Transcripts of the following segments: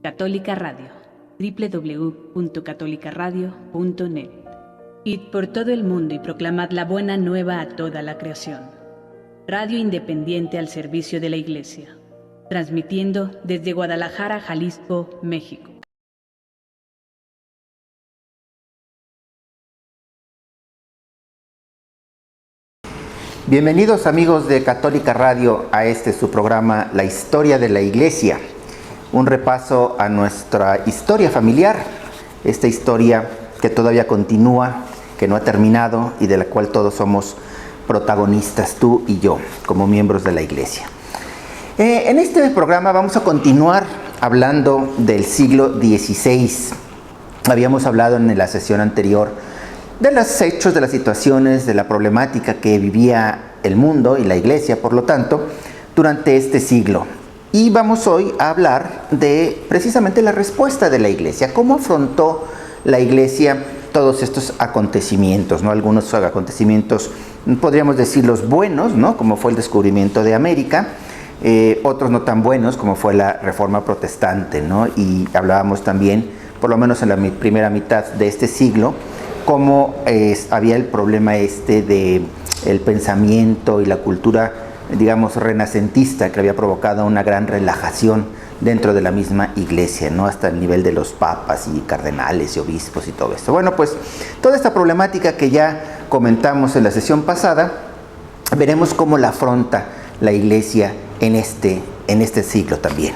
Católica Radio, www.catolicaradio.net. Id por todo el mundo y proclamad la buena nueva a toda la creación. Radio independiente al servicio de la Iglesia, transmitiendo desde Guadalajara, Jalisco, México. Bienvenidos amigos de Católica Radio a su programa La Historia de la Iglesia, un repaso a nuestra historia familiar, esta historia que todavía continúa, que no ha terminado y de la cual todos somos protagonistas, tú y yo, como miembros de la Iglesia. En este programa vamos a continuar hablando del siglo XVI. Habíamos hablado en la sesión anterior de los hechos, de las situaciones, de la problemática que vivía el mundo y la Iglesia, por lo tanto, durante este siglo. Y vamos hoy a hablar de precisamente la respuesta de la Iglesia, cómo afrontó la Iglesia todos estos acontecimientos, ¿no? Algunos acontecimientos, podríamos decir los buenos, ¿no? Como fue el descubrimiento de América, otros no tan buenos, como fue la Reforma Protestante, ¿no? Y hablábamos también, por lo menos en la primera mitad de este siglo, cómo había el problema de el pensamiento y la cultura, digamos, renacentista, que había provocado una gran relajación dentro de la misma Iglesia, ¿no? Hasta el nivel de los papas y cardenales y obispos y todo esto. Bueno, pues toda esta problemática que ya comentamos en la sesión pasada, veremos cómo la afronta la Iglesia en este siglo también.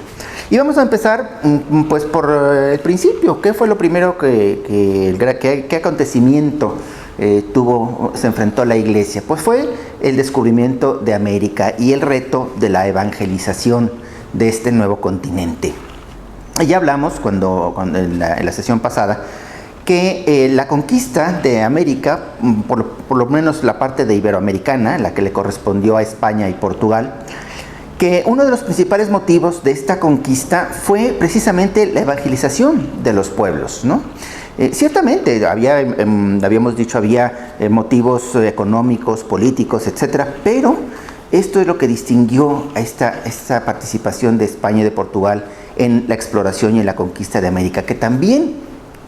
Y vamos a empezar pues por el principio. ¿Qué fue lo primero qué acontecimiento se enfrentó la Iglesia? Pues fue el descubrimiento de América y el reto de la evangelización de este nuevo continente. Ya hablamos en la sesión pasada que la conquista de América, por lo menos la parte de iberoamericana, la que le correspondió a España y Portugal, que uno de los principales motivos de esta conquista fue precisamente la evangelización de los pueblos, ¿no? Ciertamente habíamos dicho, había motivos económicos, políticos, etcétera, pero esto es lo que distinguió a esta participación de España y de Portugal en la exploración y en la conquista de América, que también,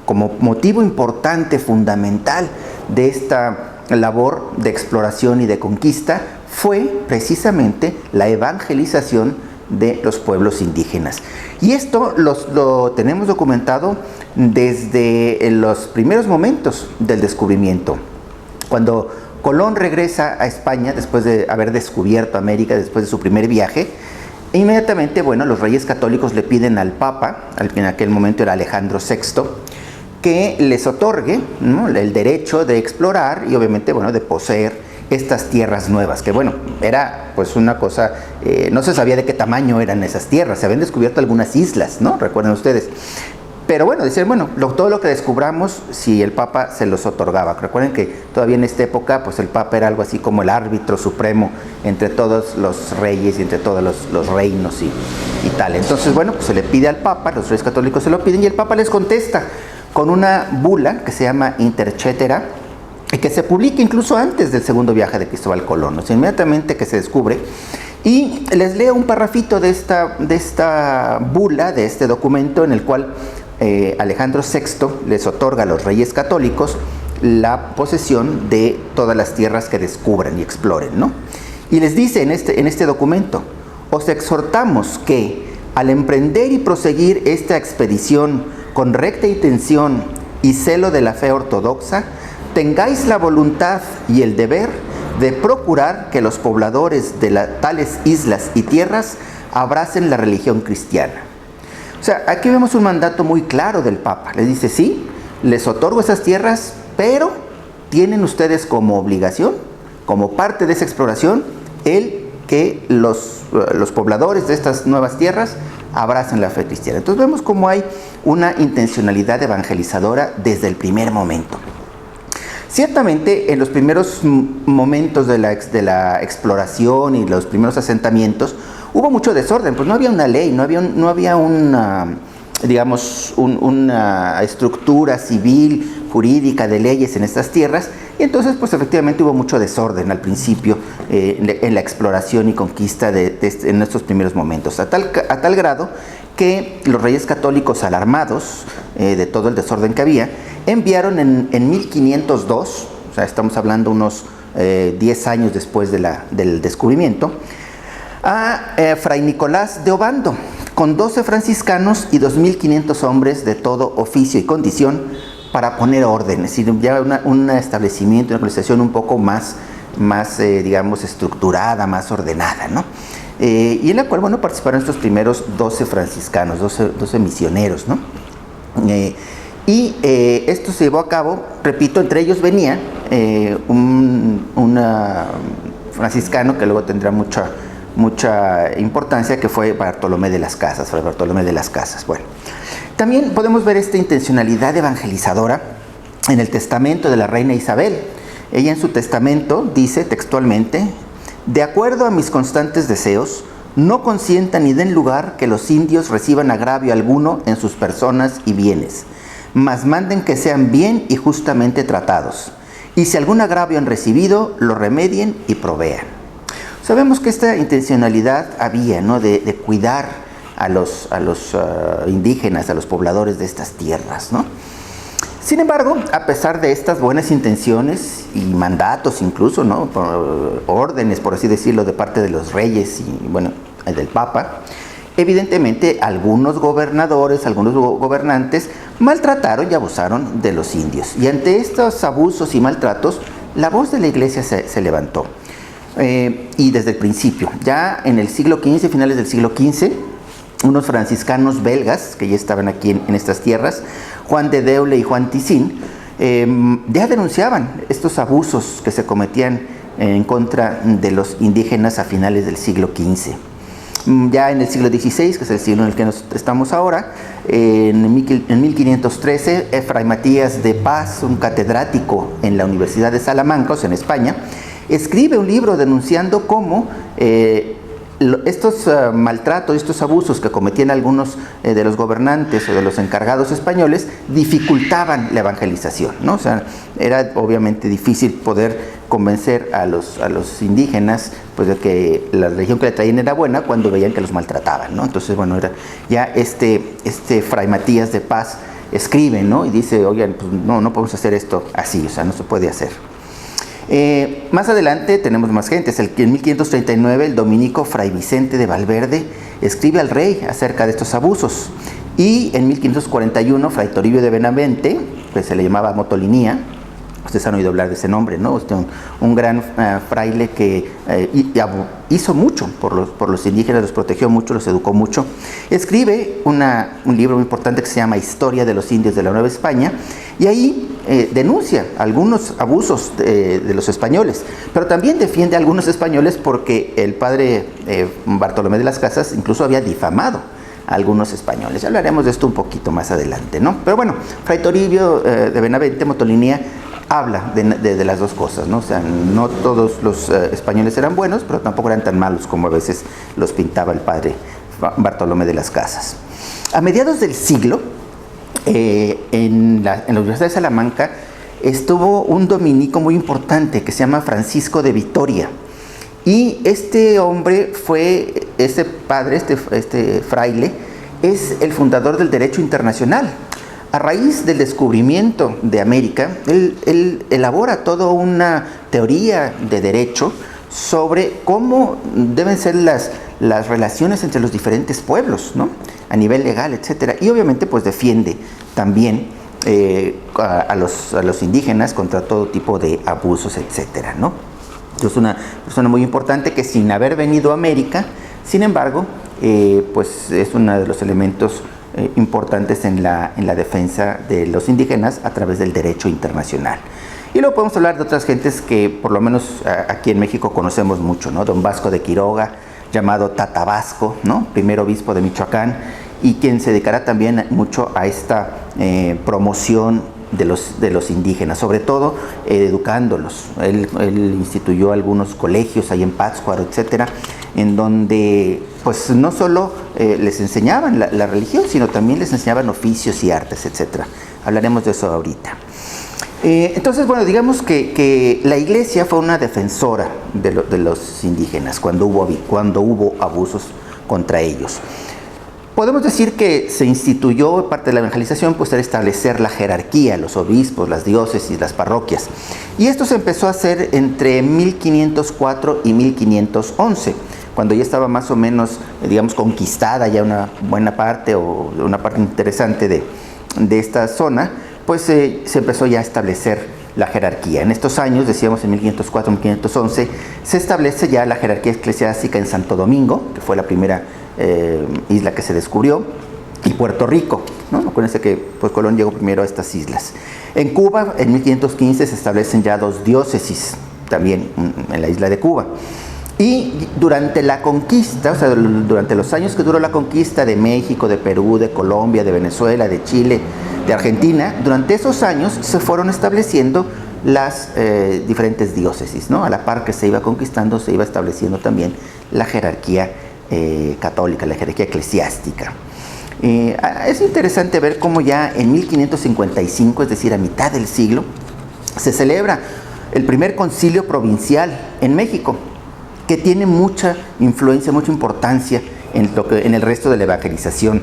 como motivo importante, fundamental de esta labor de exploración y de conquista, fue precisamente la evangelización de los pueblos indígenas. Y esto lo tenemos documentado desde los primeros momentos del descubrimiento. Cuando Colón regresa a España, después de haber descubierto América, después de su primer viaje, inmediatamente, los reyes católicos le piden al Papa, en aquel momento era Alejandro VI, que les otorgue, ¿no?, el derecho de explorar y obviamente, de poseer estas tierras nuevas, que era pues una cosa, no se sabía de qué tamaño eran esas tierras, se habían descubierto algunas islas, ¿no? Recuerden ustedes. Pero decían, todo lo que descubramos, si el Papa se los otorgaba. Recuerden que todavía en esta época, pues el Papa era algo así como el árbitro supremo entre todos los reyes y entre todos los reinos y tal. Entonces, pues se le pide al Papa, los reyes católicos se lo piden y el Papa les contesta con una bula que se llama Intercetera, y que se publica incluso antes del segundo viaje de Cristóbal Colón, o sea, inmediatamente que se descubre. Y les leo un parrafito de esta bula, de este documento, en el cual Alejandro VI les otorga a los reyes católicos la posesión de todas las tierras que descubran y exploren, ¿no? Y les dice en este documento: os exhortamos que, al emprender y proseguir esta expedición con recta intención y celo de la fe ortodoxa, tengáis la voluntad y el deber de procurar que los pobladores de tales islas y tierras abracen la religión cristiana. O sea, aquí vemos un mandato muy claro del Papa. Les dice, sí, les otorgo esas tierras, pero tienen ustedes como obligación, como parte de esa exploración, el que los pobladores de estas nuevas tierras abracen la fe cristiana. Entonces vemos cómo hay una intencionalidad evangelizadora desde el primer momento. Ciertamente, en los primeros momentos de la exploración y los primeros asentamientos, hubo mucho desorden, pues no había una ley, no había una estructura civil, jurídica, de leyes en estas tierras, y entonces, pues efectivamente hubo mucho desorden al principio en la exploración y conquista en estos primeros momentos, a tal grado que los reyes católicos, alarmados de todo el desorden que había, enviaron en 1502, o sea, estamos hablando unos 10 años después del descubrimiento, a Fray Nicolás de Obando, con 12 franciscanos y 2.500 hombres de todo oficio y condición, para poner orden, es decir, ya un establecimiento, una organización un poco más digamos, estructurada, más ordenada, ¿no? Y en la cual, bueno, participaron estos primeros 12 franciscanos, 12 misioneros, ¿no? Esto se llevó a cabo, repito, entre ellos venía un franciscano que luego tendrá mucha importancia, que fue Bartolomé de las Casas, Fray Bartolomé de las Casas. Bueno, también podemos ver esta intencionalidad evangelizadora en el testamento de la reina Isabel. Ella en su testamento dice textualmente: de acuerdo a mis constantes deseos, no consientan ni den lugar que los indios reciban agravio alguno en sus personas y bienes, mas manden que sean bien y justamente tratados, y si algún agravio han recibido, lo remedien y provean. Sabemos que esta intencionalidad había, ¿no?, de cuidar a los indígenas, a los pobladores de estas tierras, ¿no? Sin embargo, a pesar de estas buenas intenciones y mandatos incluso, ¿no?, órdenes, por así decirlo, de parte de los reyes y, bueno, del Papa, evidentemente algunos gobernadores, algunos gobernantes maltrataron y abusaron de los indios. Y ante estos abusos y maltratos, la voz de la Iglesia se levantó. Y desde el principio, ya en el siglo XV, finales del siglo XV, unos franciscanos belgas que ya estaban aquí en estas tierras, Juan de Deule y Juan Tisín, ya denunciaban estos abusos que se cometían en contra de los indígenas a finales del siglo XV. Ya en el siglo XVI, que es el siglo en el que estamos ahora, en 1513, Fray Matías de Paz, un catedrático en la Universidad de Salamanca, o sea, en España, escribe un libro denunciando cómo estos maltratos, estos abusos que cometían algunos de los gobernantes o de los encargados españoles dificultaban la evangelización, ¿no? O sea, era obviamente difícil poder convencer a los indígenas, pues, de que la religión que le traían era buena cuando veían que los maltrataban, ¿no? Entonces, bueno, era ya este Fray Matías de Paz escribe, ¿no?, y dice: oigan, pues no podemos hacer esto así, o sea, no se puede hacer. Más adelante tenemos más gentes. En 1539 el dominico Fray Vicente de Valverde escribe al rey acerca de estos abusos, y en 1541 Fray Toribio de Benavente, pues se le llamaba Motolinía, ustedes han oído hablar de ese nombre, ¿no? Un gran fraile que hizo mucho por los indígenas, los protegió mucho, los educó mucho. Escribe un libro muy importante que se llama Historia de los Indios de la Nueva España, y ahí denuncia algunos abusos de los españoles, pero también defiende a algunos españoles porque el padre Bartolomé de las Casas incluso había difamado a algunos españoles. Ya hablaremos de esto un poquito más adelante, ¿no? Pero bueno, Fray Toribio de Benavente, Motolinía, habla de las dos cosas, ¿no? O sea, no todos los españoles eran buenos, pero tampoco eran tan malos como a veces los pintaba el padre Bartolomé de las Casas. A mediados del siglo, en la Universidad de Salamanca estuvo un dominico muy importante que se llama Francisco de Vitoria, y este hombre fue, este padre, este fraile, es el fundador del derecho internacional. A raíz del descubrimiento de América, él elabora toda una teoría de derecho sobre cómo deben ser las relaciones entre los diferentes pueblos, ¿no?, a nivel legal, etcétera. Y obviamente pues defiende también a los indígenas contra todo tipo de abusos, etcétera, ¿no? Es una persona muy importante que, sin haber venido a América, sin embargo, pues es uno de los elementos importantes en la defensa de los indígenas a través del derecho internacional. Y luego podemos hablar de otras gentes que por lo menos aquí en México conocemos mucho, ¿no? Don Vasco de Quiroga, llamado Tata Vasco, ¿no?, primer obispo de Michoacán, y quien se dedicará también mucho a esta promoción de los indígenas, sobre todo educándolos. Él instituyó algunos colegios ahí en Pátzcuaro, etcétera, en donde pues no solo les enseñaban la religión, sino también les enseñaban oficios y artes, etcétera. Hablaremos de eso ahorita. Entonces, bueno, digamos que la Iglesia fue una defensora de los indígenas cuando hubo abusos contra ellos. Podemos decir que se instituyó parte de la evangelización pues era establecer la jerarquía, los obispos, las diócesis, las parroquias. Y esto se empezó a hacer entre 1504 y 1511, cuando ya estaba más o menos, digamos, conquistada ya una buena parte o una parte interesante de esta zona, pues se empezó ya a establecer la jerarquía. En estos años, decíamos en 1504, 1511, se establece ya la jerarquía eclesiástica en Santo Domingo, que fue la primera isla que se descubrió, y Puerto Rico, ¿no? Acuérdense que pues, Colón llegó primero a estas islas. En Cuba, en 1515, se establecen ya 2 diócesis, también en la isla de Cuba. Y durante la conquista, o sea, durante los años que duró la conquista de México, de Perú, de Colombia, de Venezuela, de Chile, de Argentina, durante esos años se fueron estableciendo las diferentes diócesis, ¿no? A la par que se iba conquistando, se iba estableciendo también la jerarquía católica, la jerarquía eclesiástica. Es interesante ver cómo ya en 1555, es decir, a mitad del siglo, se celebra el primer concilio provincial en México, que tiene mucha influencia, mucha importancia en el resto de la evangelización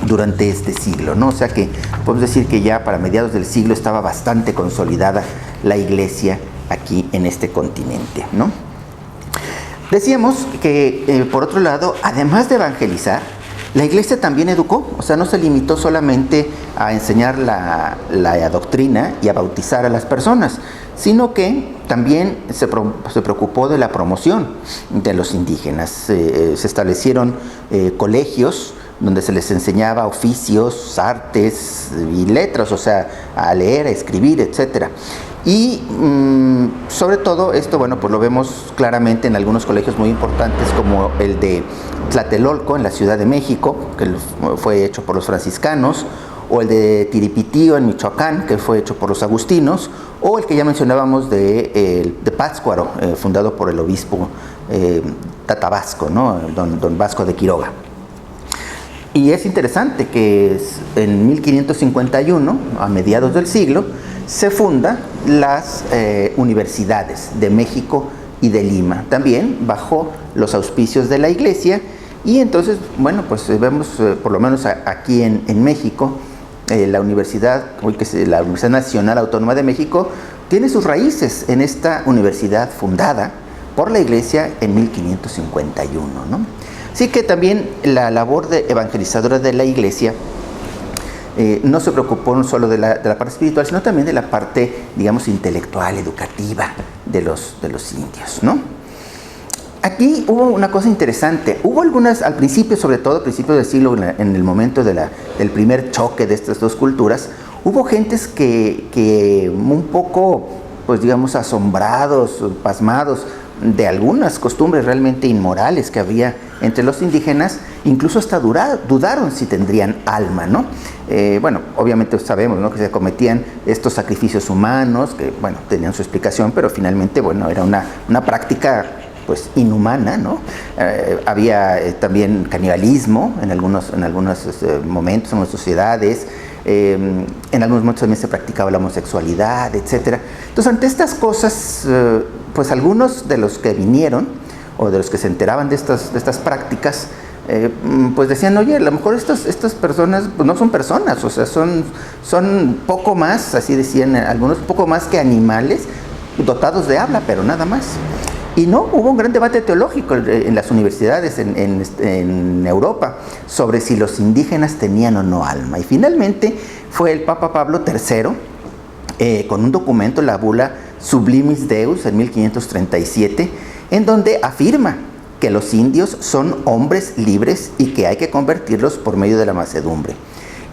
durante este siglo, ¿no? O sea que podemos decir que ya para mediados del siglo estaba bastante consolidada la iglesia aquí en este continente, ¿no? Decíamos que, por otro lado, además de evangelizar, la iglesia también educó, o sea, no se limitó solamente a enseñar la doctrina y a bautizar a las personas, sino que también se preocupó de la promoción de los indígenas. Se establecieron colegios donde se les enseñaba oficios, artes y letras, o sea, a leer, a escribir, etcétera. Y sobre todo esto, bueno, pues lo vemos claramente en algunos colegios muy importantes como el de Tlatelolco en la Ciudad de México, que fue hecho por los franciscanos, o el de Tiripitío en Michoacán, que fue hecho por los agustinos, o el que ya mencionábamos de Pátzcuaro, fundado por el obispo Tatabasco, ¿no? Don Vasco de Quiroga. Y es interesante que en 1551, a mediados del siglo, se fundan las universidades de México y de Lima, también bajo los auspicios de la iglesia. Y entonces, bueno, pues vemos, por lo menos aquí en México, la Universidad Nacional Autónoma de México tiene sus raíces en esta universidad fundada por la iglesia en 1551, ¿no? Así que también la labor de evangelizadora de la iglesia no se preocupó no solo de la parte espiritual, sino también de la parte, digamos, intelectual, educativa de los indios, ¿no? Aquí hubo una cosa interesante. Hubo algunas, al principio, sobre todo al principio del siglo, en el momento del primer choque de estas dos culturas, hubo gentes que un poco, pues digamos, asombrados, pasmados de algunas costumbres realmente inmorales que había entre los indígenas, incluso hasta dudaron si tendrían alma, ¿no? Bueno, obviamente sabemos, ¿no?, que se cometían estos sacrificios humanos, que, bueno, tenían su explicación, pero finalmente, bueno, era una práctica pues inhumana, ¿no? Había también canibalismo en algunos momentos, en algunas sociedades. En algunos momentos también se practicaba la homosexualidad, etcétera. Entonces, ante estas cosas, pues algunos de los que vinieron o de los que se enteraban de estas prácticas, pues decían, oye, a lo mejor estas personas pues no son personas, o sea, son poco más, así decían algunos, poco más que animales dotados de habla, pero nada más. Y no, hubo un gran debate teológico en las universidades en Europa sobre si los indígenas tenían o no alma. Y finalmente fue el Papa Pablo III, con un documento, la bula Sublimis Deus, en 1537, en donde afirma que los indios son hombres libres y que hay que convertirlos por medio de la mansedumbre.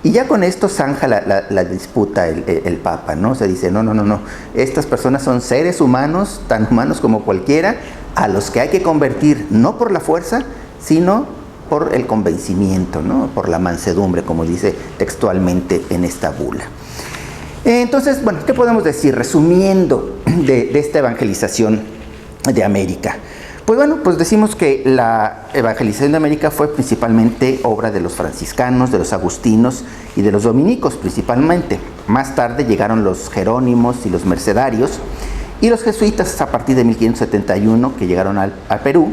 Y ya con esto zanja la disputa el Papa, ¿no? Se dice, no, estas personas son seres humanos, tan humanos como cualquiera, a los que hay que convertir no por la fuerza, sino por el convencimiento, ¿no? Por la mansedumbre, como dice textualmente en esta bula. Entonces, bueno, ¿qué podemos decir resumiendo de esta evangelización de América? Pues bueno, pues decimos que la evangelización de América fue principalmente obra de los franciscanos, de los agustinos y de los dominicos principalmente. Más tarde llegaron los jerónimos y los mercedarios y los jesuitas a partir de 1571, que llegaron al Perú,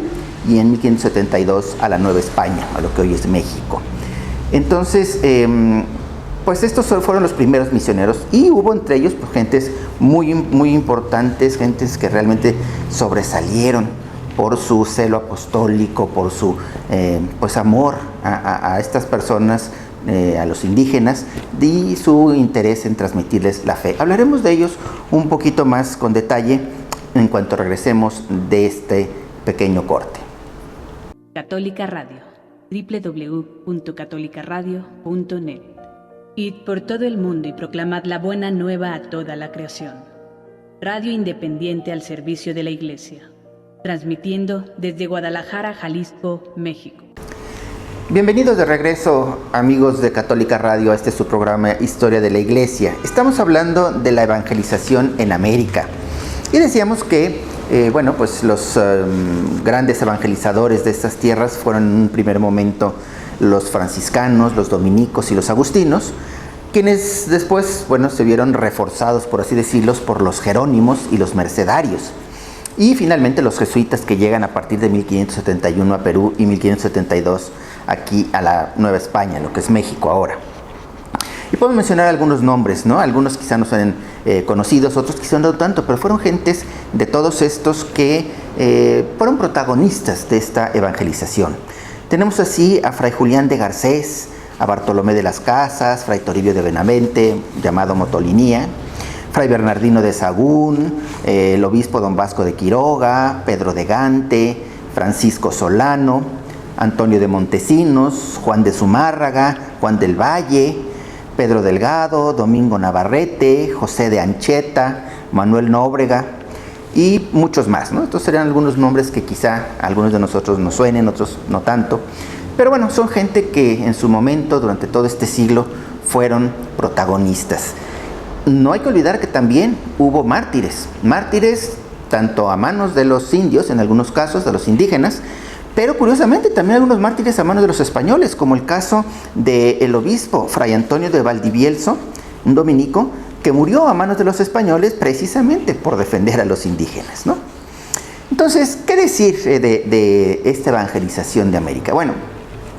y en 1572 a la Nueva España, a lo que hoy es México. Entonces, pues estos fueron los primeros misioneros y hubo entre ellos pues, gentes muy importantes, gentes que realmente sobresalieron por su celo apostólico, por su pues amor a estas personas, a los indígenas, y su interés en transmitirles la fe. Hablaremos de ellos un poquito más con detalle en cuanto regresemos de este pequeño corte. Católica Radio, www.catolicaradio.net. Id por todo el mundo y proclamad la buena nueva a toda la creación. Radio independiente al servicio de la Iglesia, transmitiendo desde Guadalajara, Jalisco, México. Bienvenidos de regreso, amigos de Católica Radio, a este su programa Historia de la Iglesia. Estamos hablando de la evangelización en América. Y decíamos que, bueno, pues los grandes evangelizadores de estas tierras fueron en un primer momento los franciscanos, los dominicos y los agustinos, quienes después, bueno, se vieron reforzados, por así decirlo, por los jerónimos y los mercedarios. Y finalmente los jesuitas, que llegan a partir de 1571 a Perú y 1572 aquí a la Nueva España, lo que es México ahora. Y podemos mencionar algunos nombres, ¿no? Algunos quizá no son conocidos, otros quizá no tanto, pero fueron gentes de todos estos que fueron protagonistas de esta evangelización. Tenemos así a Fray Julián de Garcés, a Bartolomé de las Casas, Fray Toribio de Benavente, llamado Motolinía, Fray Bernardino de Sahagún, el obispo don Vasco de Quiroga, Pedro de Gante, Francisco Solano, Antonio de Montesinos, Juan de Zumárraga, Juan del Valle, Pedro Delgado, Domingo Navarrete, José de Ancheta, Manuel Nóbrega y muchos más, ¿no? Estos serían algunos nombres que quizá a algunos de nosotros nos suenen, otros no tanto. Pero bueno, son gente que en su momento, durante todo este siglo, fueron protagonistas. No hay que olvidar que también hubo mártires tanto a manos de los indios, en algunos casos, de los indígenas, pero curiosamente también algunos mártires a manos de los españoles, como el caso del obispo Fray Antonio de Valdivielso, un dominico, que murió a manos de los españoles precisamente por defender a los indígenas, ¿no? Entonces, ¿qué decir de esta evangelización de América? Bueno,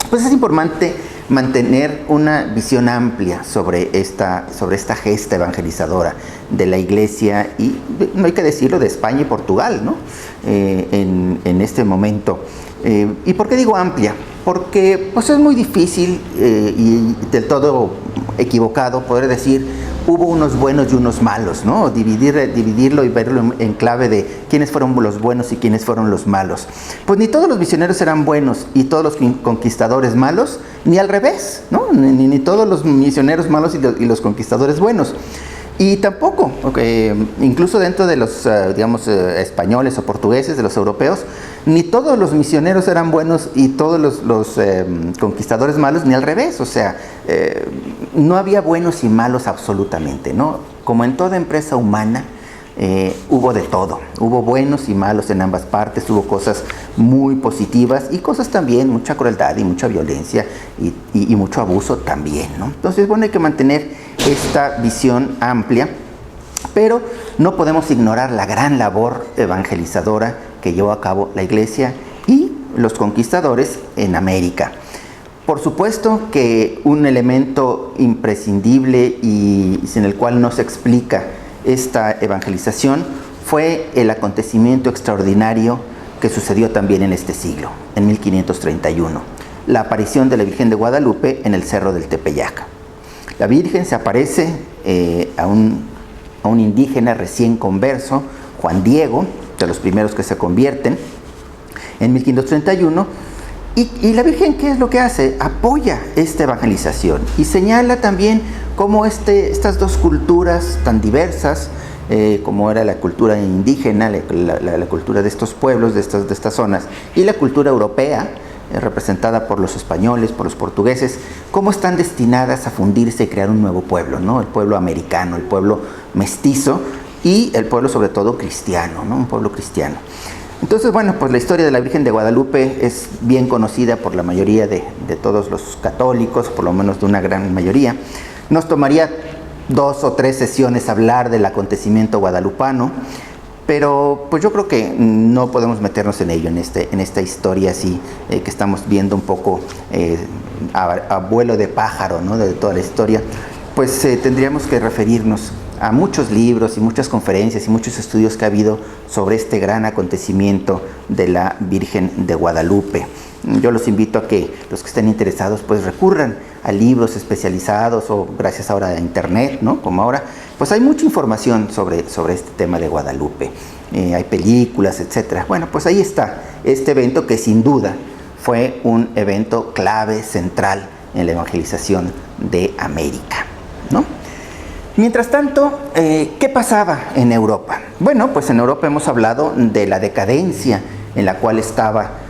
pues es importante mantener una visión amplia sobre esta gesta evangelizadora de la Iglesia y, no hay que decirlo, de España y Portugal, ¿no? En este momento. ¿Y por qué digo amplia? Porque pues es muy difícil y del todo equivocado poder decir hubo unos buenos y unos malos, ¿no? Dividirlo y verlo en clave de quiénes fueron los buenos y quiénes fueron los malos. Pues ni todos los misioneros eran buenos y todos los conquistadores malos, ni al revés, ¿no? Ni todos los misioneros malos y los conquistadores buenos. Y tampoco, incluso dentro de los, españoles o portugueses, de los europeos, ni todos los misioneros eran buenos y todos los conquistadores malos, ni al revés. O sea, no había buenos y malos absolutamente, ¿no? Como en toda empresa humana, hubo de todo. Hubo buenos y malos en ambas partes, hubo cosas muy positivas y cosas también, mucha crueldad y mucha violencia y mucho abuso también, ¿no? Entonces, bueno, hay que mantener esta visión amplia, pero no podemos ignorar la gran labor evangelizadora que llevó a cabo la Iglesia y los conquistadores en América. Por supuesto que un elemento imprescindible y sin el cual no se explica esta evangelización fue el acontecimiento extraordinario que sucedió también en este siglo, en 1531, la aparición de la Virgen de Guadalupe en el Cerro del Tepeyac. La Virgen se aparece a un indígena recién converso, Juan Diego, de los primeros que se convierten, en 1531, y la Virgen, ¿qué es lo que hace? Apoya esta evangelización y señala también cómo estas dos culturas tan diversas, como era la cultura indígena, la cultura de estos pueblos, de estas zonas, y la cultura europea, representada por los españoles, por los portugueses, cómo están destinadas a fundirse y crear un nuevo pueblo, ¿no? El pueblo americano, el pueblo mestizo y el pueblo sobre todo cristiano, ¿no? Un pueblo cristiano. Entonces, bueno, pues la historia de la Virgen de Guadalupe es bien conocida por la mayoría de todos los católicos, por lo menos de una gran mayoría. Nos tomaría 2 o 3 sesiones hablar del acontecimiento guadalupano, Pero pues yo creo que no podemos meternos en ello, en esta historia así que estamos viendo un poco a vuelo de pájaro, ¿no? De toda la historia. Pues tendríamos que referirnos a muchos libros y muchas conferencias y muchos estudios que ha habido sobre este gran acontecimiento de la Virgen de Guadalupe. Yo los invito a que los que estén interesados pues recurran a libros especializados o gracias ahora a internet, ¿no? Como ahora, pues hay mucha información sobre este tema de Guadalupe. Hay películas, etcétera. Bueno, pues ahí está este evento que sin duda fue un evento clave, central en la evangelización de América, ¿no? Mientras tanto, ¿qué pasaba en Europa? Bueno, pues en Europa hemos hablado de la decadencia en la cual estaba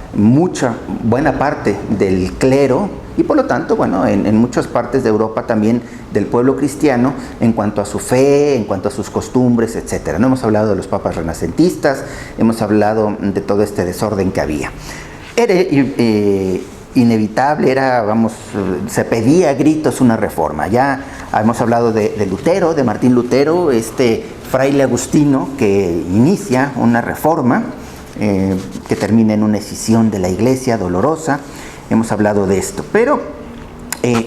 buena parte del clero y por lo tanto, bueno, en muchas partes de Europa también del pueblo cristiano en cuanto a su fe, en cuanto a sus costumbres, etcétera. No hemos hablado de los papas renacentistas, hemos hablado de todo este desorden que había. Era inevitable, se pedía a gritos una reforma. Ya hemos hablado de Lutero, de Martín Lutero, este fraile agustino que inicia una reforma que termina en una escisión de la iglesia dolorosa. Hemos hablado de esto, pero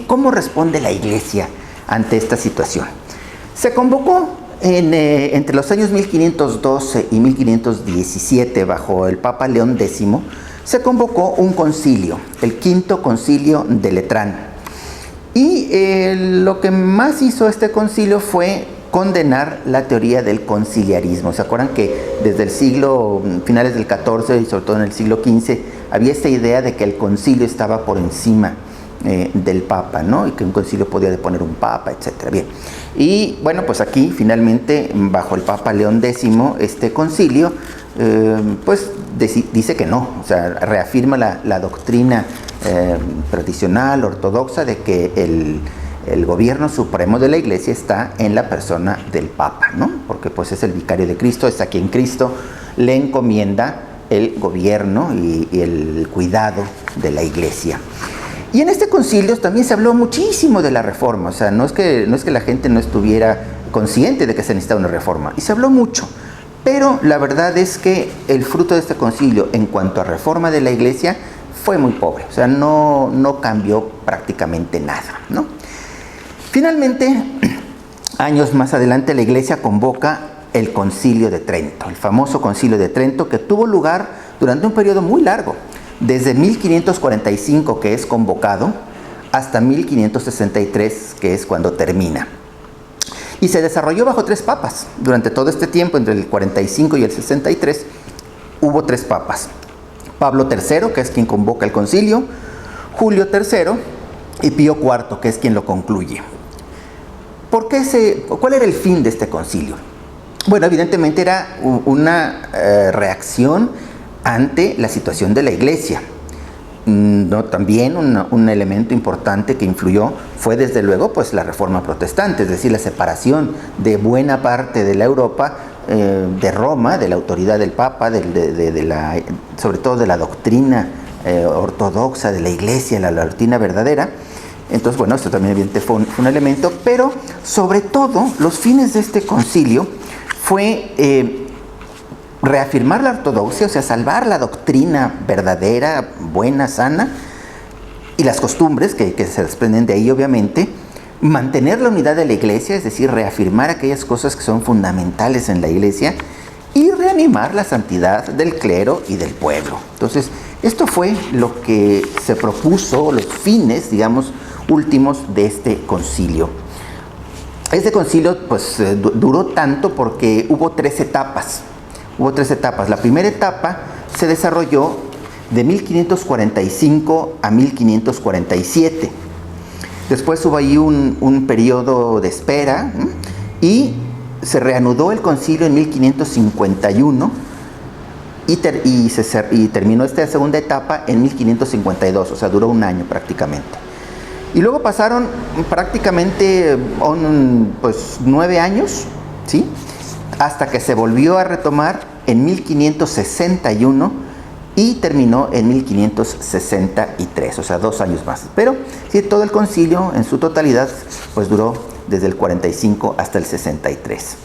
¿cómo responde la iglesia ante esta situación? Se convocó entre los años 1512 y 1517 bajo el Papa León X, se convocó un concilio, el Quinto Concilio de Letrán. Y lo que más hizo este concilio fue condenar la teoría del conciliarismo. ¿Se acuerdan que desde el finales del XIV y sobre todo en el siglo XV, había esta idea de que el concilio estaba por encima del Papa, ¿no? Y que un concilio podía deponer un Papa, etcétera. Bien. Y bueno, pues aquí finalmente, bajo el Papa León X, este concilio, pues dice que no, o sea, reafirma la doctrina tradicional, ortodoxa, de que el gobierno supremo de la iglesia está en la persona del Papa, ¿no? Porque pues es el vicario de Cristo, es a quien Cristo le encomienda el gobierno y el cuidado de la iglesia. Y en este concilio también se habló muchísimo de la reforma, o sea, no es que la gente no estuviera consciente de que se necesitaba una reforma, y se habló mucho, pero la verdad es que el fruto de este concilio en cuanto a reforma de la iglesia fue muy pobre, o sea, no cambió prácticamente nada, ¿no? Finalmente, años más adelante, la iglesia convoca el Concilio de Trento, el famoso Concilio de Trento, que tuvo lugar durante un periodo muy largo, desde 1545, que es convocado, hasta 1563, que es cuando termina. Y se desarrolló bajo 3 papas. Durante todo este tiempo, entre el 45 y el 63, hubo 3 papas. Pablo III, que es quien convoca el concilio, Julio III y Pío IV, que es quien lo concluye. ¿Cuál era el fin de este concilio? Bueno, evidentemente era una reacción ante la situación de la iglesia. No, también un elemento importante que influyó fue desde luego pues la Reforma Protestante, es decir, la separación de buena parte de la Europa de Roma, de la autoridad del Papa, sobre todo de la doctrina ortodoxa de la iglesia, la doctrina verdadera. Entonces, bueno, esto también evidentemente fue un elemento, pero sobre todo los fines de este concilio fue reafirmar la ortodoxia, o sea, salvar la doctrina verdadera, buena, sana, y las costumbres que se desprenden de ahí, obviamente, mantener la unidad de la iglesia, es decir, reafirmar aquellas cosas que son fundamentales en la iglesia, y reanimar la santidad del clero y del pueblo. Entonces, esto fue lo que se propuso, los fines, digamos, últimos de este concilio. Este concilio, pues, duró tanto porque hubo 3 etapas. Hubo 3 etapas. La primera etapa se desarrolló de 1545 a 1547. Después hubo ahí un periodo de espera y se reanudó el concilio en 1551 y terminó esta segunda etapa en 1552, o sea, duró un año prácticamente. Y luego pasaron prácticamente 9 años, ¿sí?, hasta que se volvió a retomar en 1561 y terminó en 1563, o sea, 2 años más. Pero sí, todo el concilio en su totalidad pues duró desde el 45 hasta el 63.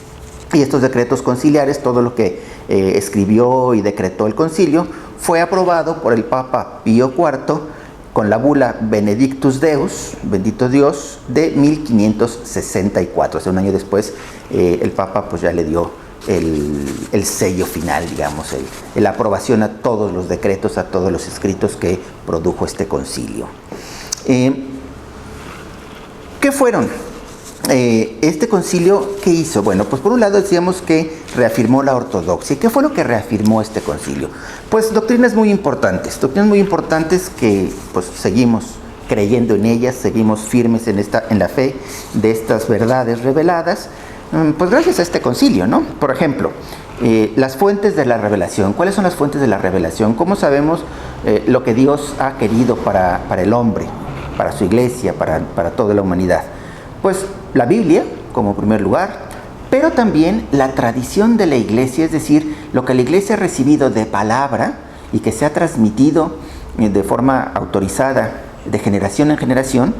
Y estos decretos conciliares, todo lo que escribió y decretó el concilio, fue aprobado por el Papa Pío IV con la bula Benedictus Deus, bendito Dios, de 1564. O sea, un año después el Papa pues ya le dio el sello final, digamos, la aprobación a todos los decretos, a todos los escritos que produjo este concilio. ¿Qué fueron? Este concilio, ¿qué hizo? Bueno, pues por un lado decíamos que reafirmó la ortodoxia. ¿Qué fue lo que reafirmó este concilio? Pues doctrinas muy importantes que pues seguimos creyendo en ellas, seguimos firmes en la fe de estas verdades reveladas, pues gracias a este concilio, ¿no? Por ejemplo, las fuentes de la revelación. ¿Cuáles son las fuentes de la revelación? ¿Cómo sabemos lo que Dios ha querido para el hombre, para su iglesia, para toda la humanidad? Pues la Biblia, como primer lugar, pero también la tradición de la iglesia, es decir, lo que la iglesia ha recibido de palabra y que se ha transmitido de forma autorizada de generación en generación,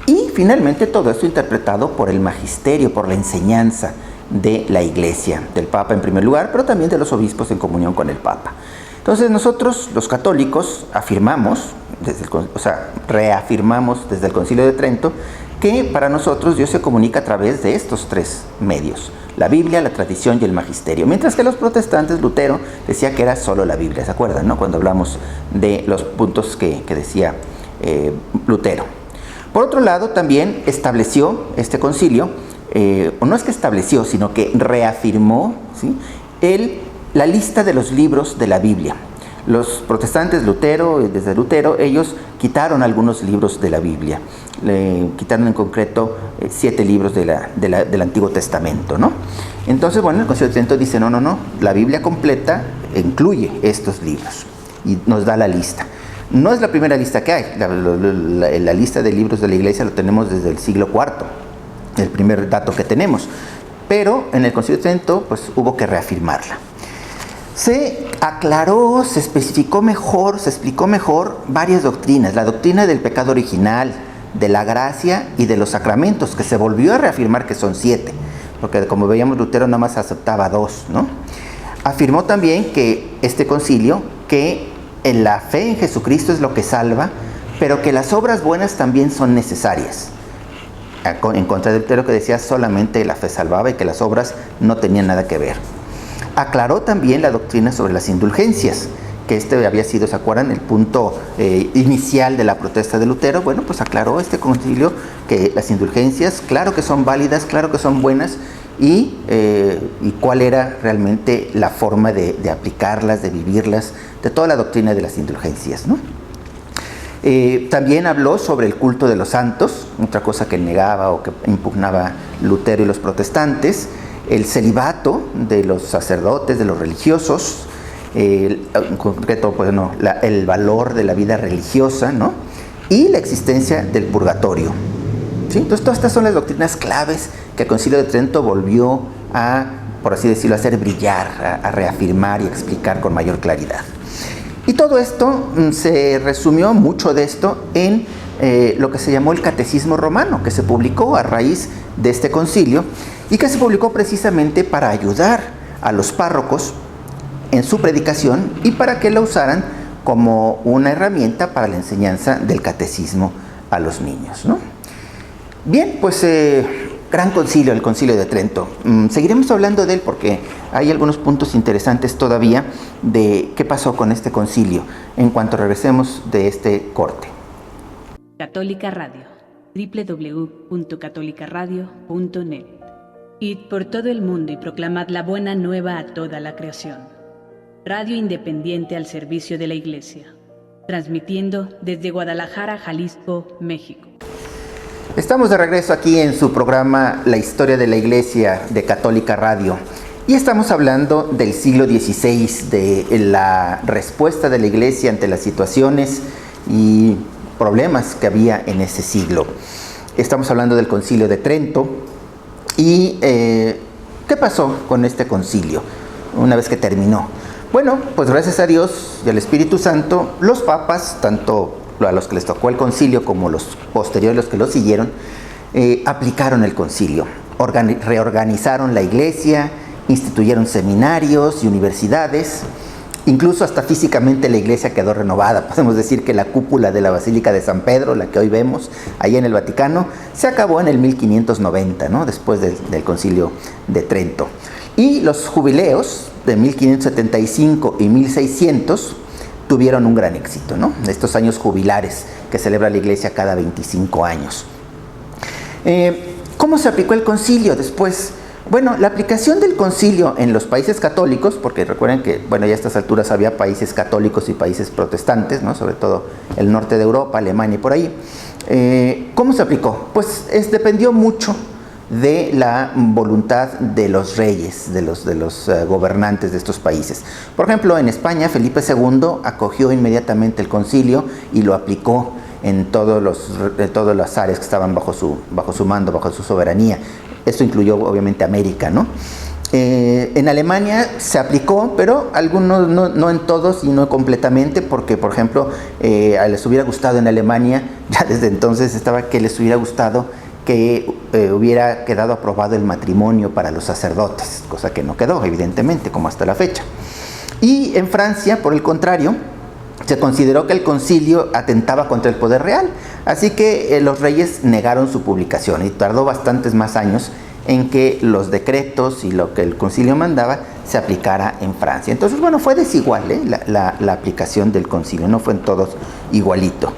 y finalmente todo esto interpretado por el magisterio, por la enseñanza de la iglesia, del Papa en primer lugar, pero también de los obispos en comunión con el Papa. Entonces nosotros, los católicos, reafirmamos desde el Concilio de Trento que para nosotros Dios se comunica a través de estos tres medios: la Biblia, la tradición y el magisterio. Mientras que los protestantes, Lutero decía que era solo la Biblia, ¿se acuerdan, no? Cuando hablamos de los puntos que decía Lutero. Por otro lado, también estableció este concilio, o no es que estableció, sino que reafirmó, ¿sí?, la lista de los libros de la Biblia. Los protestantes, desde Lutero, ellos quitaron algunos libros de la Biblia. Le quitaron en concreto 7 libros del Antiguo Testamento, ¿no? Entonces, bueno, el Concilio de Trento dice, no, la Biblia completa incluye estos libros y nos da la lista. No es la primera lista que hay. La lista de libros de la Iglesia lo tenemos desde el siglo IV, el primer dato que tenemos. Pero en el Concilio de Trento, pues hubo que reafirmarla. Se aclaró, se especificó mejor, se explicó mejor varias doctrinas. La doctrina del pecado original, de la gracia y de los sacramentos, que se volvió a reafirmar que son 7, porque como veíamos Lutero nada más aceptaba 2, ¿no? Afirmó también que este concilio, que la fe en Jesucristo es lo que salva, pero que las obras buenas también son necesarias. En contra de Lutero, que decía solamente la fe salvaba y que las obras no tenían nada que ver. Aclaró también la doctrina sobre las indulgencias, que había sido, ¿se acuerdan?, el punto inicial de la protesta de Lutero. Bueno, pues aclaró este concilio que las indulgencias, claro que son válidas, claro que son buenas, y cuál era realmente la forma de aplicarlas, de vivirlas, de toda la doctrina de las indulgencias, ¿no? También habló sobre el culto de los santos, otra cosa que negaba o que impugnaba Lutero y los protestantes, el celibato de los sacerdotes, de los religiosos, en concreto, pues, el valor de la vida religiosa, ¿no?, y la existencia del purgatorio, ¿sí? Entonces, todas estas son las doctrinas claves que el Concilio de Trento volvió a, por así decirlo, a hacer brillar, a reafirmar y explicar con mayor claridad. Y todo esto se resumió, mucho de esto, en lo que se llamó el Catecismo Romano, que se publicó a raíz de este concilio y que se publicó precisamente para ayudar a los párrocos en su predicación y para que la usaran como una herramienta para la enseñanza del catecismo a los niños, ¿no? Bien, pues gran concilio, el Concilio de Trento. Seguiremos hablando de él porque hay algunos puntos interesantes todavía de qué pasó con este concilio en cuanto regresemos de este corte. Católica Radio, www.catolicaradio.net. Id por todo el mundo y proclamad la buena nueva a toda la creación. Radio independiente al servicio de la Iglesia, transmitiendo desde Guadalajara, Jalisco, México. Estamos de regreso aquí en su programa La Historia de la Iglesia de Católica Radio y estamos hablando del siglo XVI, de la respuesta de la Iglesia ante las situaciones y problemas que había en ese siglo. Estamos hablando del Concilio de Trento y ¿qué pasó con este concilio una vez que terminó? Bueno, pues gracias a Dios y al Espíritu Santo, los papas, tanto a los que les tocó el concilio como los posteriores, los que lo siguieron, aplicaron el concilio, reorganizaron la iglesia instituyeron seminarios y universidades. Incluso hasta físicamente la iglesia quedó renovada. Podemos decir que la cúpula de la Basílica de San Pedro, la que hoy vemos ahí en el Vaticano, se acabó en el 1590, ¿no? Después del Concilio de Trento. Y los jubileos de 1575 y 1600 tuvieron un gran éxito, ¿no? Estos años jubilares que celebra la iglesia cada 25 años. ¿Cómo se aplicó el concilio después? Bueno, la aplicación del concilio en los países católicos, porque recuerden que, bueno, ya a estas alturas había países católicos y países protestantes, ¿no? Sobre todo el norte de Europa, Alemania y por ahí. ¿Cómo se aplicó? Pues dependió mucho de la voluntad de los reyes, de los gobernantes de estos países. Por ejemplo, en España, Felipe II acogió inmediatamente el concilio y lo aplicó en todos los áreas que estaban bajo su mando, bajo su soberanía. Esto incluyó obviamente América, ¿no? En Alemania se aplicó, pero algunos no en todos y no completamente, porque por ejemplo les hubiera gustado en Alemania, ya desde entonces estaba que les hubiera gustado que hubiera quedado aprobado el matrimonio para los sacerdotes, cosa que no quedó evidentemente como hasta la fecha. Y en Francia, por el contrario, se consideró que el concilio atentaba contra el poder real, así que los reyes negaron su publicación y tardó bastantes más años en que los decretos y lo que el concilio mandaba se aplicara en Francia. Entonces, bueno, fue desigual la aplicación del concilio, no fue en todos igualito.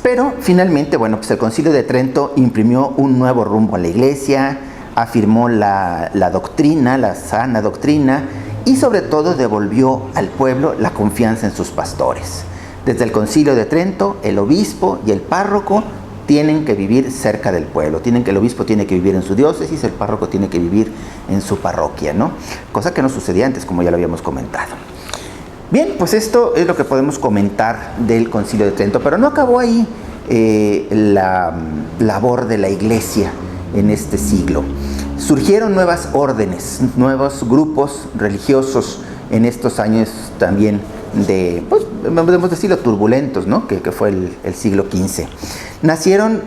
Pero finalmente, bueno, pues el Concilio de Trento imprimió un nuevo rumbo a la iglesia, afirmó la doctrina, la sana doctrina, y sobre todo devolvió al pueblo la confianza en sus pastores. Desde el Concilio de Trento, el obispo y el párroco tienen que vivir cerca del pueblo. El obispo tiene que vivir en su diócesis, el párroco tiene que vivir en su parroquia, ¿no? Cosa que no sucedía antes, como ya lo habíamos comentado. Bien, pues esto es lo que podemos comentar del Concilio de Trento, pero no acabó ahí la labor de la iglesia en este siglo. Surgieron nuevas órdenes, nuevos grupos religiosos en estos años también pues, podemos decirlo, turbulentos, ¿no? Que fue el siglo XV. Nacieron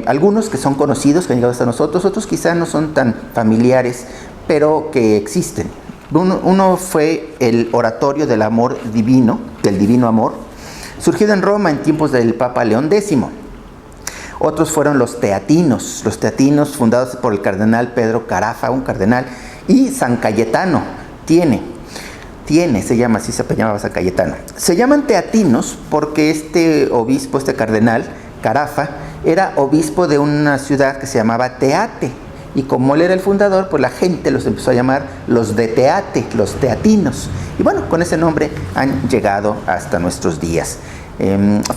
algunos que son conocidos, que han llegado hasta nosotros, otros quizás no son tan familiares, pero que existen. Uno fue el Oratorio del Amor Divino, del Divino Amor, surgido en Roma en tiempos del Papa León X. Otros fueron los teatinos fundados por el cardenal Pedro Carafa, un cardenal, y San Cayetano, se llama San Cayetano. Se llaman teatinos porque este obispo, este cardenal Carafa, era obispo de una ciudad que se llamaba Teate, y como él era el fundador, pues la gente los empezó a llamar los de Teate, los teatinos, y bueno, con ese nombre han llegado hasta nuestros días.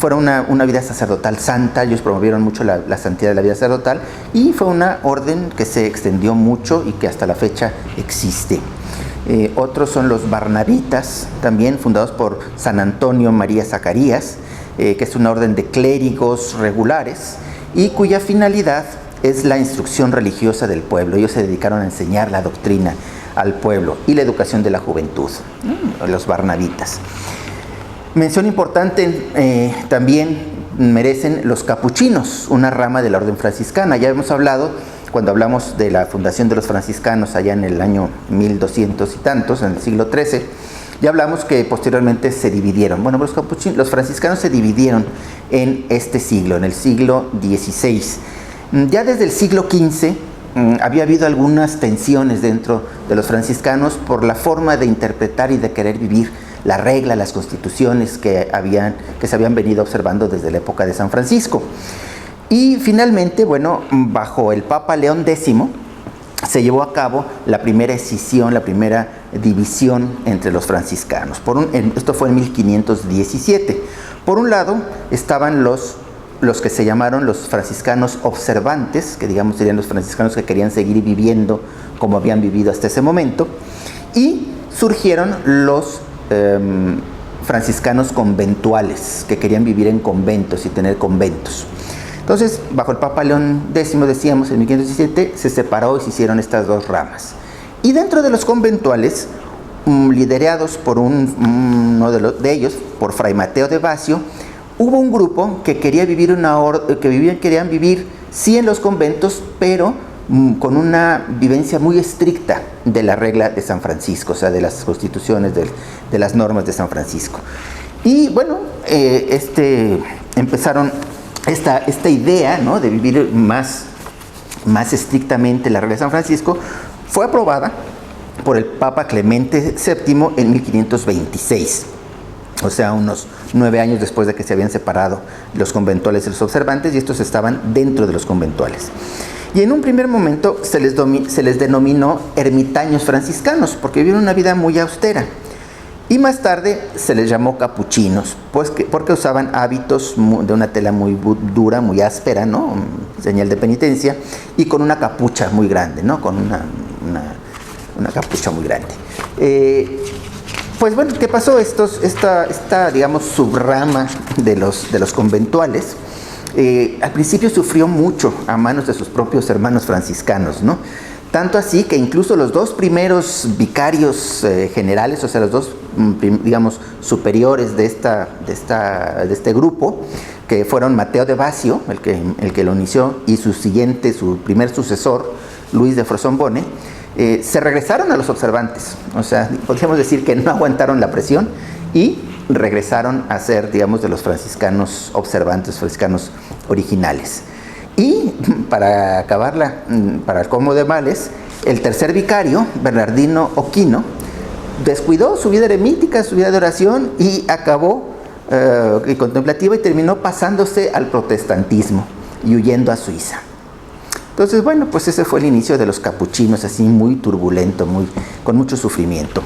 Fueron una vida sacerdotal santa, ellos promovieron mucho la santidad de la vida sacerdotal, y fue una orden que se extendió mucho y que hasta la fecha existe. Otros son los barnabitas, también fundados por San Antonio María Zacarías, que es una orden de clérigos regulares y cuya finalidad es la instrucción religiosa del pueblo. Ellos se dedicaron a enseñar la doctrina al pueblo y la educación de la juventud, los barnabitas. Mención importante también merecen los capuchinos, una rama de la orden franciscana. Ya hemos hablado, cuando hablamos de la fundación de los franciscanos allá en el año 1200 y tantos, en el siglo XIII, ya hablamos que posteriormente se dividieron. Bueno, los franciscanos se dividieron en este siglo, en el siglo XVI. Ya desde el siglo XV había habido algunas tensiones dentro de los franciscanos por la forma de interpretar y de querer vivir la regla, las constituciones que se habían venido observando desde la época de San Francisco. Y finalmente, bueno, bajo el Papa León X se llevó a cabo la primera escisión, la primera división entre los franciscanos. Esto fue en 1517. Por un lado estaban los que se llamaron los franciscanos observantes, que digamos serían los franciscanos que querían seguir viviendo como habían vivido hasta ese momento, y surgieron los franciscanos conventuales, que querían vivir en conventos y tener conventos. Entonces, bajo el Papa León X, decíamos, en 1517, se separó y se hicieron estas dos ramas. Y dentro de los conventuales, liderados por uno de ellos, por Fray Mateo de Baccio, hubo un grupo que querían vivir sí en los conventos, pero con una vivencia muy estricta de la regla de San Francisco, o sea, de las constituciones, de las normas de San Francisco. Y bueno, empezaron esta idea, ¿no?, de vivir más estrictamente la regla de San Francisco. Fue aprobada por el Papa Clemente VII en 1526, o sea, unos 9 años después de que se habían separado los conventuales y los observantes, y estos estaban dentro de los conventuales. Y en un primer momento se les denominó ermitaños franciscanos, porque vivieron una vida muy austera. Y más tarde se les llamó capuchinos, pues porque usaban hábitos de una tela muy dura, muy áspera, ¿no?, señal de penitencia, y con una capucha muy grande, ¿no?, con una capucha muy grande. Pues bueno, ¿qué pasó? Esta digamos, subrama de los conventuales, al principio sufrió mucho a manos de sus propios hermanos franciscanos, ¿no? Tanto así que incluso los 2 primeros vicarios generales, o sea, los 2, digamos, superiores de este grupo, que fueron Mateo de Baccio, el que lo inició, y su primer sucesor, Luis de Frozombone, se regresaron a los observantes. O sea, podríamos decir que no aguantaron la presión y regresaron a ser, digamos, de los franciscanos observantes, franciscanos originales. Y para acabarla, para el colmo de males, el tercer vicario, Bernardino Oquino, descuidó su vida eremítica, su vida de oración, y acabó contemplativa, y terminó pasándose al protestantismo y huyendo a Suiza. Entonces, bueno, pues ese fue el inicio de los capuchinos, así muy turbulento, con mucho sufrimiento.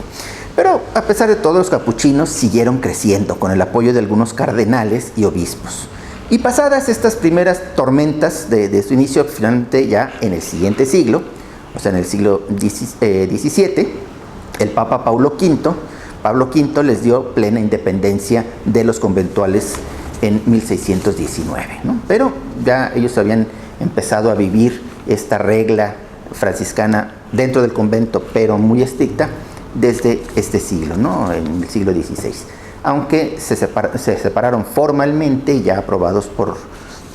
Pero a pesar de todo, los capuchinos siguieron creciendo con el apoyo de algunos cardenales y obispos. Y pasadas estas primeras tormentas de su inicio, finalmente ya en el siguiente siglo, o sea, en el siglo XVII, el Papa Pablo V les dio plena independencia de los conventuales en 1619, ¿no? Pero ya ellos habían empezado a vivir esta regla franciscana dentro del convento, pero muy estricta, desde este siglo, ¿no?, en el siglo XVI. Aunque se separaron formalmente, ya aprobados por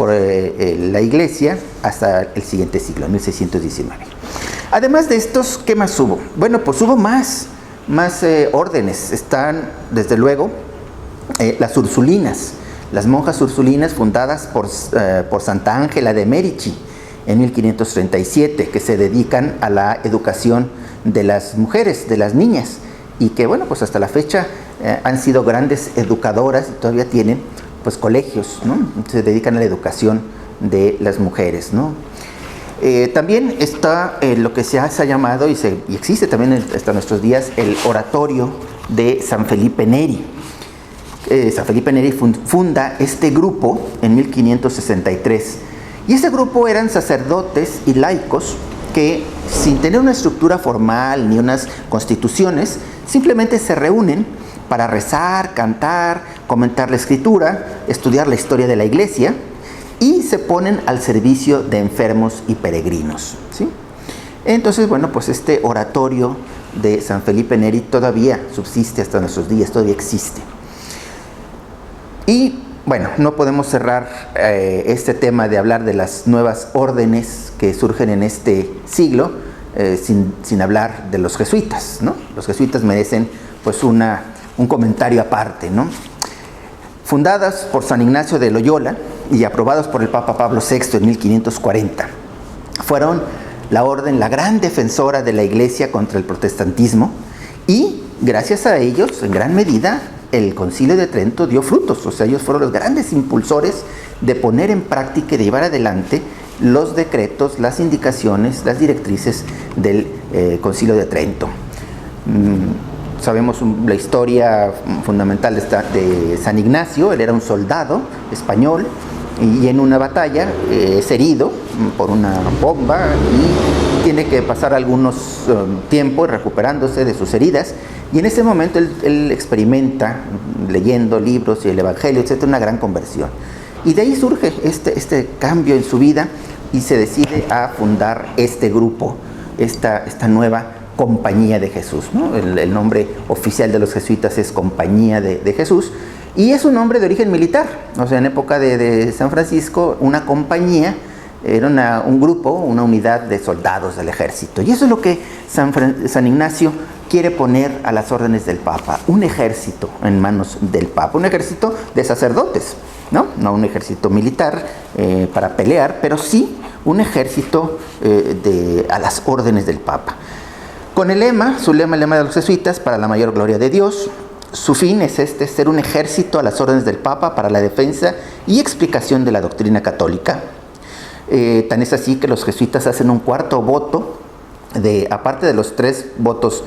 la Iglesia, hasta el siguiente siglo, 1619. Además de estos, ¿qué más hubo? Bueno, pues hubo más órdenes. Están, desde luego, las Ursulinas, las monjas ursulinas fundadas por Santa Ángela de Merici en 1537, que se dedican a la educación de las mujeres, de las niñas, y que, bueno, pues hasta la fecha han sido grandes educadoras y todavía tienen, pues, colegios, ¿no? Se dedican a la educación de las mujeres, ¿no? También está lo que se ha llamado, y existe también hasta nuestros días, el oratorio de San Felipe Neri. San Felipe Neri funda este grupo en 1563, y ese grupo eran sacerdotes y laicos que, sin tener una estructura formal ni unas constituciones, simplemente se reúnen para rezar, cantar, comentar la escritura, estudiar la historia de la Iglesia, y se ponen al servicio de enfermos y peregrinos, ¿sí? Entonces, bueno, pues este oratorio de San Felipe Neri todavía subsiste hasta nuestros días, todavía existe. Y bueno, no podemos cerrar este tema de hablar de las nuevas órdenes que surgen en este siglo sin hablar de los jesuitas, ¿no? Los jesuitas merecen, pues, un comentario aparte, ¿no? Fundadas por San Ignacio de Loyola y aprobados por el Papa Pablo VI en 1540, fueron la orden, la gran defensora de la Iglesia contra el protestantismo, y gracias a ellos, en gran medida, el Concilio de Trento dio frutos. O sea, ellos fueron los grandes impulsores de poner en práctica y de llevar adelante los decretos, las indicaciones, las directrices del Concilio de Trento. Sabemos la historia fundamental de San Ignacio. Él era un soldado español y en una batalla es herido por una bomba y tiene que pasar algunos tiempos recuperándose de sus heridas, y en ese momento él experimenta, leyendo libros y el Evangelio, etcétera, una gran conversión, y de ahí surge este cambio en su vida, y se decide a fundar este grupo, esta nueva Compañía de Jesús, ¿no? El nombre oficial de los jesuitas es Compañía de Jesús, y es un nombre de origen militar. O sea, en época de San Francisco, una compañía era un grupo, una unidad de soldados del ejército. Y eso es lo que San Ignacio quiere poner a las órdenes del Papa, un ejército en manos del Papa, un ejército de sacerdotes, no un ejército militar para pelear, pero sí un ejército a las órdenes del Papa. Con el lema de los jesuitas, para la mayor gloria de Dios. Su fin es ser un ejército a las órdenes del Papa para la defensa y explicación de la doctrina católica. Tan es así que los jesuitas hacen un cuarto voto, aparte de los 3 votos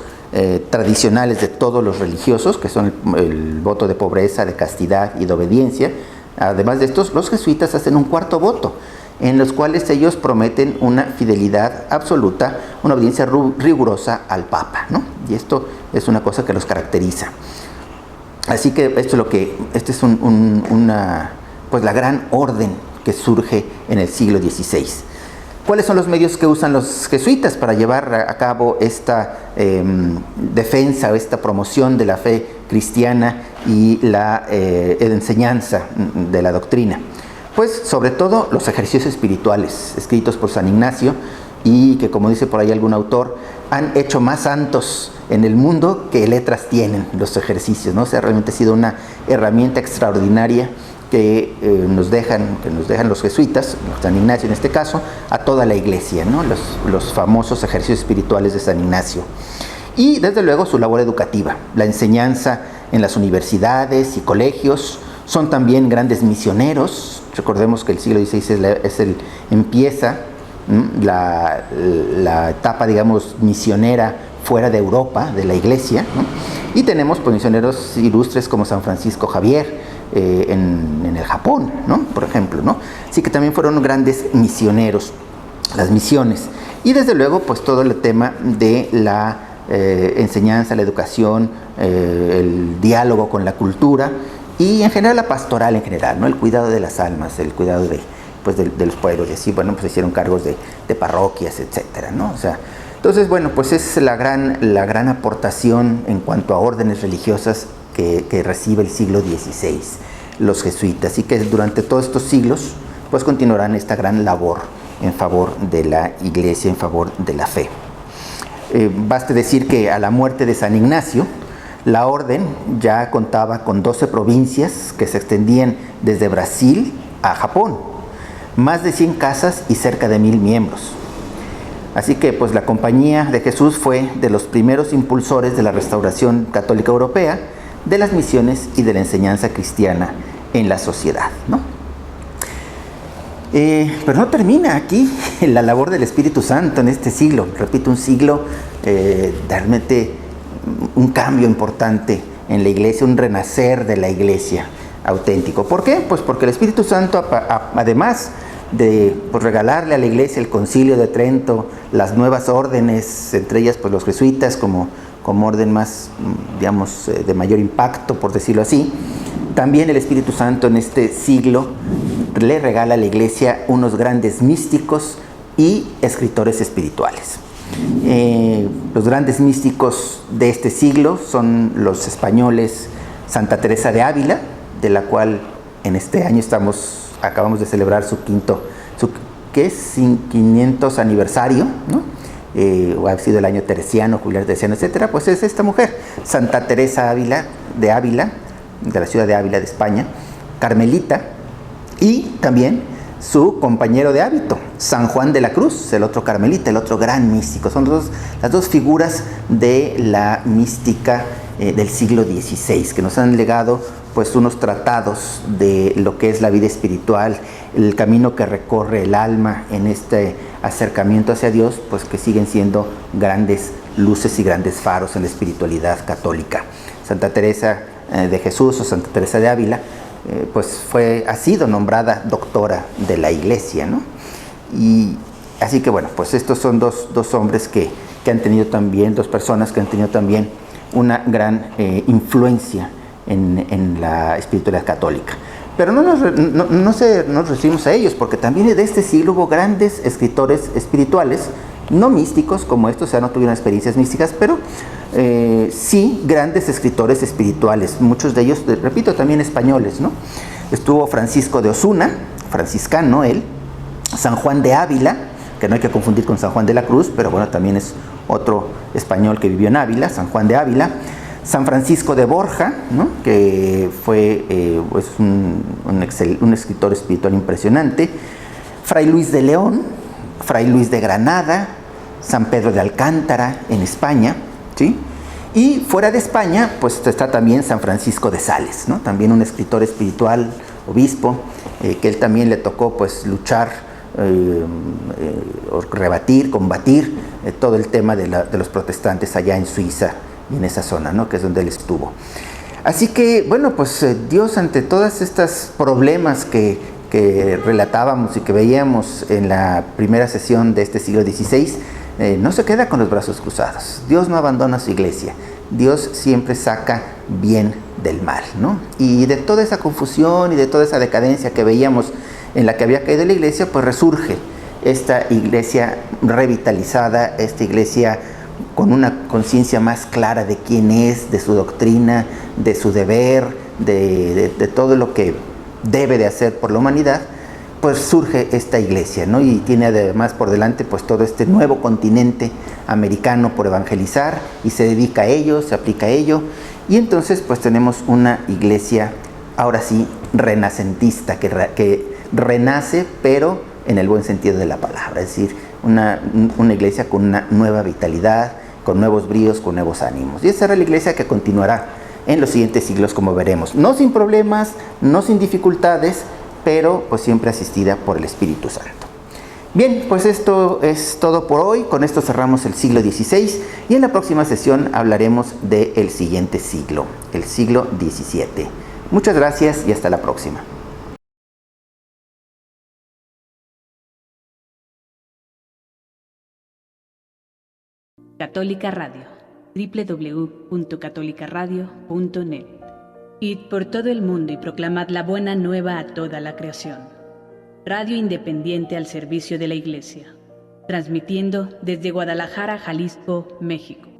tradicionales de todos los religiosos, que son el voto de pobreza, de castidad y de obediencia. Además de estos, los jesuitas hacen un cuarto voto, en los cuales ellos prometen una fidelidad absoluta, una obediencia rigurosa al Papa, ¿no? Y esto es una cosa que los caracteriza. Así que esta es pues la gran orden que surge en el siglo XVI. ¿Cuáles son los medios que usan los jesuitas para llevar a cabo esta defensa o esta promoción de la fe cristiana y la enseñanza de la doctrina? Pues sobre todo los ejercicios espirituales escritos por San Ignacio y que, como dice por ahí algún autor, han hecho más santos en el mundo que letras tienen los ejercicios, ¿no? O sea, realmente ha sido una herramienta extraordinaria que nos dejan los jesuitas, San Ignacio en este caso, a toda la iglesia, ¿no? Los famosos ejercicios espirituales de San Ignacio. Y desde luego su labor educativa, la enseñanza en las universidades y colegios. Son también grandes misioneros. Recordemos que el siglo XVI empieza la etapa, digamos, misionera fuera de Europa, de la iglesia, ¿no? Y tenemos pues, misioneros ilustres como San Francisco Javier en el Japón, ¿no? Por ejemplo, ¿no? Así que también fueron grandes misioneros, las misiones. Y desde luego, pues todo el tema de la enseñanza, la educación, el diálogo con la cultura y en general la pastoral en general, ¿no? El cuidado de las almas, el cuidado de los pueblos, y así, bueno, pues hicieron cargos de parroquias, etcétera, ¿no? O sea, entonces, bueno, pues es la gran aportación en cuanto a órdenes religiosas que recibe el siglo XVI, los jesuitas, y que durante todos estos siglos, pues continuarán esta gran labor en favor de la iglesia, en favor de la fe. Baste decir que a la muerte de San Ignacio, la orden ya contaba con 12 provincias que se extendían desde Brasil a Japón, más de 100 casas y cerca de 1000 miembros. Así que pues la Compañía de Jesús fue de los primeros impulsores de la restauración católica europea, de las misiones y de la enseñanza cristiana en la sociedad, ¿no? Pero no termina aquí la labor del Espíritu Santo en este siglo. Repito, un siglo realmente un cambio importante en la iglesia, un renacer de la iglesia auténtico. ¿Por qué? Pues porque el Espíritu Santo, además de pues, regalarle a la iglesia el Concilio de Trento, las nuevas órdenes, entre ellas pues, los jesuitas como orden más, digamos, de mayor impacto, por decirlo así, también el Espíritu Santo en este siglo le regala a la iglesia unos grandes místicos y escritores espirituales. Los grandes místicos de este siglo son los españoles Santa Teresa de Ávila, de la cual en este año acabamos de celebrar su 500 aniversario, ¿no? O ha sido el año teresiano, jubilar teresiano, etcétera. Pues es esta mujer, Santa Teresa de Ávila, de la ciudad de Ávila de España, carmelita, y también su compañero de hábito, San Juan de la Cruz, el otro carmelita, el otro gran místico. Son las dos figuras de la mística del siglo XVI, que nos han legado pues unos tratados de lo que es la vida espiritual, el camino que recorre el alma en este acercamiento hacia Dios, pues que siguen siendo grandes luces y grandes faros en la espiritualidad católica. Santa Teresa de Jesús o Santa Teresa de Ávila pues ha sido nombrada doctora de la iglesia, ¿no? Y así que bueno, pues estos son dos hombres que han tenido también, dos personas que han tenido también una gran influencia en la espiritualidad católica. Pero no nos referimos a ellos, porque también de este siglo hubo grandes escritores espirituales, no místicos como estos, o sea, no tuvieron experiencias místicas, pero sí grandes escritores espirituales, muchos de ellos, repito, también españoles, ¿no? Estuvo Francisco de Osuna, franciscano él, San Juan de Ávila, que no hay que confundir con San Juan de la Cruz, pero bueno, también es otro español que vivió en Ávila, San Juan de Ávila. San Francisco de Borja, ¿no?, que fue pues un escritor espiritual impresionante. Fray Luis de León, Fray Luis de Granada, San Pedro de Alcántara en España, ¿sí? Y fuera de España, pues está también San Francisco de Sales, ¿no?, también un escritor espiritual, obispo, que él también le tocó pues luchar, rebatir, combatir todo el tema de los protestantes allá en Suiza y en esa zona, ¿no?, que es donde él estuvo. Así que, bueno, pues Dios, ante todos estos problemas que relatábamos y que veíamos en la primera sesión de este siglo XVI, no se queda con los brazos cruzados. Dios no abandona su iglesia. Dios siempre saca bien del mal, ¿no? Y de toda esa confusión y de toda esa decadencia que veíamos en la que había caído la iglesia, pues resurge esta iglesia revitalizada, esta iglesia con una conciencia más clara de quién es, de su doctrina, de su deber, de todo lo que debe de hacer por la humanidad. Pues surge esta iglesia, ¿no? Y tiene además por delante pues todo este nuevo continente americano por evangelizar, y se dedica a ello, se aplica a ello, y entonces pues tenemos una iglesia ahora sí renacentista, que renace, pero en el buen sentido de la palabra, es decir, una iglesia con una nueva vitalidad, con nuevos bríos, con nuevos ánimos. Y esa será la iglesia que continuará en los siguientes siglos, como veremos, no sin problemas, no sin dificultades, pero pues siempre asistida por el Espíritu Santo. Bien, pues esto es todo por hoy. Con esto cerramos el siglo XVI, y en la próxima sesión hablaremos del siguiente siglo, el siglo XVII. Muchas gracias y hasta la próxima. Católica Radio, www.catolicaradio.net. Id por todo el mundo y proclamad la buena nueva a toda la creación. Radio independiente al servicio de la Iglesia, transmitiendo desde Guadalajara, Jalisco, México.